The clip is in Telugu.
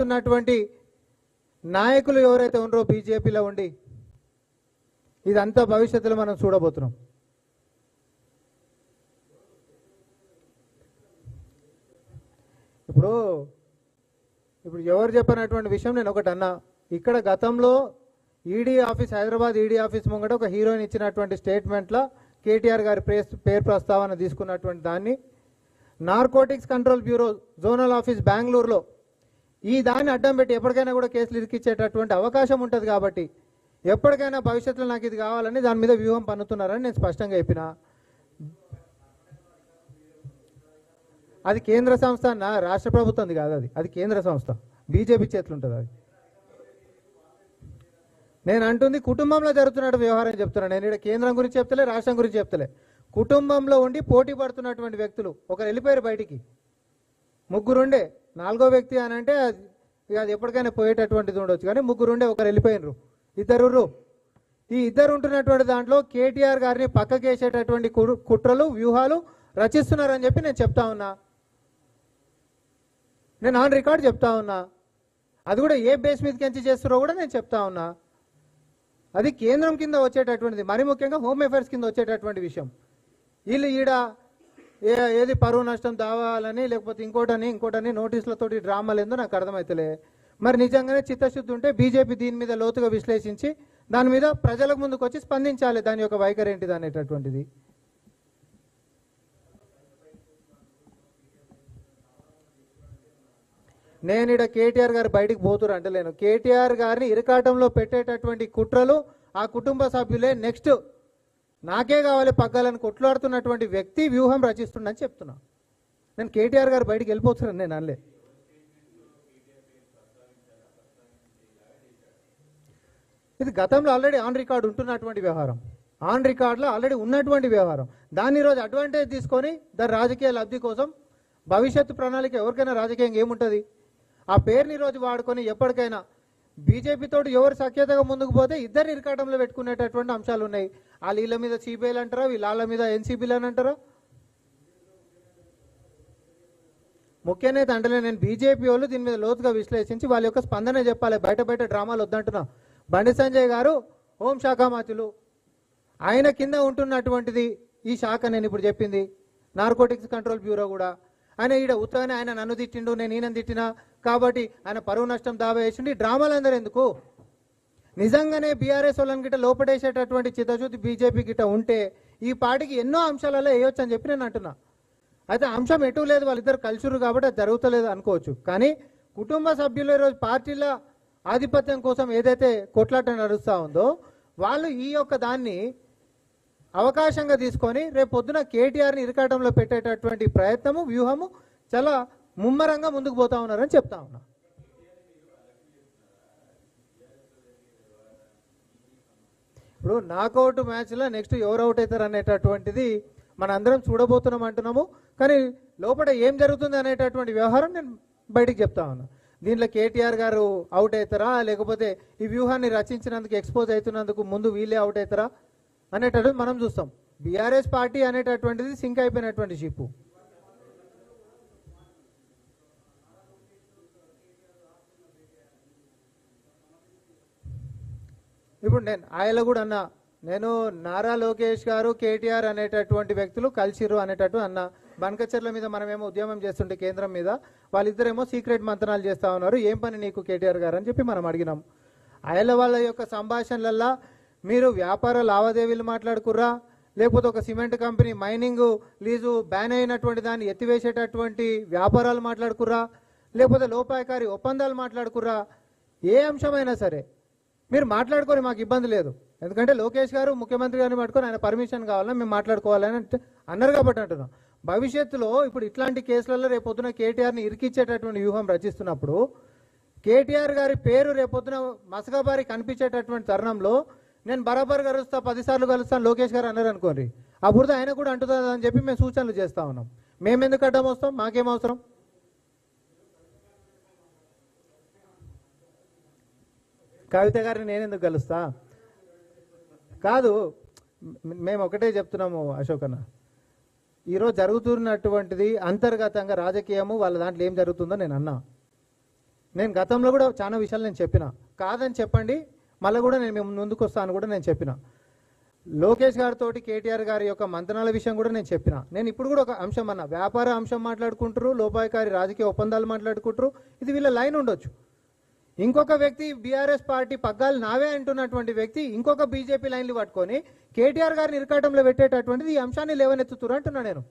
ఉన్నటువంటి నాయకులు ఎవరైతే ఉన్నారో బీజేపీలో ఉండి ఇదంతా భవిష్యత్తులో మనం చూడబోతున్నాం. ఇప్పుడు ఎవరు చెప్పినటువంటి విషయం నేను ఒకటి అన్నా. ఇక్కడ గతంలో ED office, Hyderabad ED office ముంగట ఒక హీరోయిన్ ఇచ్చినటువంటి స్టేట్మెంట్లో కేటీఆర్ గారి పేరు ప్రస్తావన తీసుకున్నటువంటి దాన్ని narcotics control bureau zonal office బెంగళూరులో ఈ దాన్ని అడ్డం పెట్టి ఎప్పటికైనా కూడా కేసులు ఇరికిచ్చేటటువంటి అవకాశం ఉంటుంది. కాబట్టి ఎప్పటికైనా భవిష్యత్తులో నాకు ఇది కావాలని దాని మీద వ్యూహం పన్నుతున్నారని నేను స్పష్టంగా చెప్పిన. అది కేంద్ర సంస్థ అన్న, రాష్ట్ర ప్రభుత్వంది కాదు. అది కేంద్ర సంస్థ, బీజేపీ చేతులు ఉంటుంది. అది నేను అంటుంది కుటుంబంలో జరుగుతున్న వ్యవహారం చెప్తున్నాను. నేను ఇక్కడ కేంద్రం గురించి చెప్తలే, రాష్ట్రం గురించి చెప్తలే. కుటుంబంలో ఉండి పోటీ పడుతున్నటువంటి వ్యక్తులు ఒకరు వెళ్ళిపోయారు బయటికి, ముగ్గురుండే, నాలుగో వ్యక్తి అని అంటే అది ఎప్పటికైనా పోయేటటువంటిది ఉండొచ్చు. కానీ ముగ్గురుండే ఒకరు వెళ్ళిపోయినరు, ఇద్దరు. ఈ ఇద్దరు ఉంటున్నటువంటి దాంట్లో కేటీఆర్ గారిని పక్కకేసేటటువంటి కుట్రలు వ్యూహాలు రచిస్తున్నారని చెప్పి నేను చెప్తా ఉన్నా. నేను ఆన్ రికార్డ్ చెప్తా ఉన్నా. అది కూడా ఏ బేస్ మీదకి ఎంచి చేస్తారో కూడా నేను చెప్తా ఉన్నా. అది కేంద్రం కింద వచ్చేటటువంటిది, మరి ముఖ్యంగా హోమ్ అఫైర్స్ కింద వచ్చేటటువంటి విషయం. వీళ్ళు ఈడ ఏది పరువు నష్టం దావాలని లేకపోతే ఇంకోటని నోటీసులతోటి డ్రామాలు ఏందో నాకు అర్థమవుతలే. మరి నిజంగానే చిత్తశుద్ధి ఉంటే బీజేపీ దీని మీద లోతుగా విశ్లేషించి దాని మీద ప్రజలకు ముందుకు వచ్చి స్పందించాలి, దాని యొక్క వైఖరి ఏంటిది అనేటటువంటిది. నేను ఇక్కడ కేటీఆర్ గారు బయటికి పోతురు అంటలేను. కేటీఆర్ గారిని ఇరకాటంలో పెట్టేటటువంటి కుట్రలు ఆ కుటుంబ సభ్యులే నెక్స్ట్ నాకే కావాలి పగ్గాలని కొట్లాడుతున్నటువంటి వ్యక్తి వ్యూహం రచిస్తుండని చెప్తున్నా. నేను కేటీఆర్ గారు బయటికి వెళ్ళిపోతున్నాను నేను అనలే. ఇది గతంలో ఆల్రెడీ ఆన్ రికార్డ్ ఉంటున్నటువంటి వ్యవహారం, ఆన్ రికార్డులో ఆల్రెడీ ఉన్నటువంటి వ్యవహారం. దాన్ని ఈరోజు అడ్వాంటేజ్ తీసుకొని దాని రాజకీయ లబ్ధి కోసం భవిష్యత్తు ప్రణాళిక ఎవరికైనా రాజకీయంగా ఏముంటుంది ఆ పేరుని ఈరోజు వాడుకొని ఎప్పటికైనా బీజేపీతో ఎవరు సఖ్యతగా ముందుకు పోతే ఇద్దరిని ఇరకాటంలో పెట్టుకునేటటువంటి అంశాలు ఉన్నాయి. ఆ వీళ్ళ మీద సిబిఐలు అంటారా, వీళ్ళ మీద ఎన్సీబీలు అని అంటారా. ముఖ్య నేత అంటే నేను బీజేపీ వాళ్ళు దీని మీద లోతుగా విశ్లేషించి వాళ్ళ యొక్క స్పందన చెప్పాలి. బయట డ్రామాలు వద్దంటున్నా. బండి సంజయ్ గారు హోంశాఖ మంత్రులు, ఆయన కింద ఉంటున్నటువంటిది ఈ శాఖ నేను ఇప్పుడు చెప్పింది నార్కోటిక్స్ కంట్రోల్ బ్యూరో కూడా. ఆయన ఈడ ఉత్తగానే ఆయన నన్ను తిట్టిండు, నేను ఈయన తిట్టినా కాబట్టి ఆయన పరువు నష్టం దావా వేసిండు. ఈ డ్రామాలు అందరూ ఎందుకు? నిజంగానే బీఆర్ఎస్ వాళ్ళని గిట్ట లోపడేసేటటువంటి చిత్తశుద్ధి బీజేపీ గిట్ట ఉంటే ఈ పార్టీకి ఎన్నో అంశాలలో వేయొచ్చు అని చెప్పి నేను అంటున్నా. అయితే అంశం ఎటు లేదు, వాళ్ళిద్దరు కలిసిరు కాబట్టి అది జరుగుతలేదు అనుకోవచ్చు. కానీ కుటుంబ సభ్యులు ఈరోజు పార్టీల ఆధిపత్యం కోసం ఏదైతే కొట్లాట నడుస్తూ ఉందో వాళ్ళు ఈ యొక్క దాన్ని అవకాశంగా తీసుకొని రేపు పొద్దున కేటీఆర్ని ఇరకాటంలో పెట్టేటటువంటి ప్రయత్నము వ్యూహము చాలా ముమ్మరంగా ముందుకు పోతా ఉన్నారని చెప్తా ఉన్నా. ఇప్పుడు నాకౌట్ మ్యాచ్లో నెక్స్ట్ ఎవరు అవుట్ అవుతారు అనేటటువంటిది మన అందరం చూడబోతున్నాం అంటున్నాము. కానీ లోపల ఏం జరుగుతుంది అనేటటువంటి వ్యవహారం నేను బయటికి చెప్తా ఉన్నా. దీంట్లో కేటీఆర్ గారు అవుట్ అవుతారా, లేకపోతే ఈ వ్యూహాన్ని రచించినందుకు ఎక్స్పోజ్ అవుతున్నందుకు ముందు వీళ్ళే అవుట్ అవుతారా అనేటటువంటి మనం చూస్తాం. బీఆర్ఎస్ పార్టీ అనేటటువంటిది సింక్ అయిపోయినటువంటి షిప్. ఇప్పుడు నేను ఆయన కూడా అన్నా, నేను నారా లోకేష్ గారు కేటీఆర్ అనేటటువంటి వ్యక్తులు కలిసిరు అనేటట్టు అన్నా. బనకచర్ల మీద మనమేమో ఉద్యమం చేస్తుంటే కేంద్రం మీద, వాళ్ళిద్దరేమో సీక్రెట్ మంత్రాలు చేస్తూ ఉన్నారు, ఏం పని నీకు కేటీఆర్ గారు అని చెప్పి మనం అడిగినాం. ఆయన వాళ్ళ యొక్క సంభాషణలల్లో మీరు వ్యాపార లావాదేవీలు మాట్లాడుకుర్రా, లేకపోతే ఒక cement company mining lease ban అయినటువంటి దాన్ని ఎత్తివేసేటటువంటి వ్యాపారాలు మాట్లాడుకుర్రా, లేకపోతే లోపాయకారి ఒప్పందాలు మాట్లాడుకుర్రా, ఏ అంశమైనా సరే మీరు మాట్లాడుకొని మాకు ఇబ్బంది లేదు. ఎందుకంటే లోకేష్ గారు ముఖ్యమంత్రి గారిని పట్టుకొని ఆయన పర్మిషన్ కావాలని మేము మాట్లాడుకోవాలని అన్నారు కాబట్టి అంటున్నాం. భవిష్యత్తులో ఇప్పుడు ఇట్లాంటి కేసులలో రేపొద్దున కేటీఆర్ని ఇరికిచ్చేటటువంటి వ్యూహం రచిస్తున్నప్పుడు కేటీఆర్ గారి పేరు రేపొద్దున మసకబారి కనిపించేటటువంటి తరుణంలో నేను బరాబర్ కలుస్తా 10 సార్లు కలుస్తాను లోకేష్ గారు అన్నారు అనుకోండి, ఆ బురద ఆయన కూడా అంటుతుంది అని చెప్పి మేము సూచనలు చేస్తూ ఉన్నాం. మేము ఎందుకు అడ్డం వస్తాం? మాకేం అవసరం? కవిత గారిని నేను ఎందుకు కలుస్తా? కాదు, మేము ఒకటే చెప్తున్నాము అశోక్ అన్న, ఈరోజు జరుగుతున్నటువంటిది అంతర్గతంగా రాజకీయము వాళ్ళ దాంట్లో ఏం జరుగుతుందో నేను అన్నా. నేను గతంలో కూడా చాలా విషయాలు నేను చెప్పిన, కాదని చెప్పండి మళ్ళీ కూడా నేను మేము ముందుకు వస్తాను కూడా నేను చెప్పిన. లోకేష్ గారితో కేటీఆర్ గారి యొక్క మంతనాల విషయం కూడా నేను చెప్పిన. నేను ఇప్పుడు కూడా ఒక అంశం అన్న, వ్యాపార అంశం మాట్లాడుకుంటారు, లోపాయకారి రాజకీయ ఒప్పందాలు మాట్లాడుకుంటారు, ఇది వీళ్ళ లైన్ ఉండొచ్చు. ఇంకొక వ్యక్తి బీఆర్ఎస్ పార్టీ పగ్గాలు నావే అంటున్నటువంటి వ్యక్తి ఇంకొక బీజేపీ లైన్లు పట్టుకొని కేటీఆర్ గారిని ఇరకాటంలో పెట్టేటటువంటిది ఈ అంశాన్ని లేవనెత్తుతురు అంటున్నా నేను.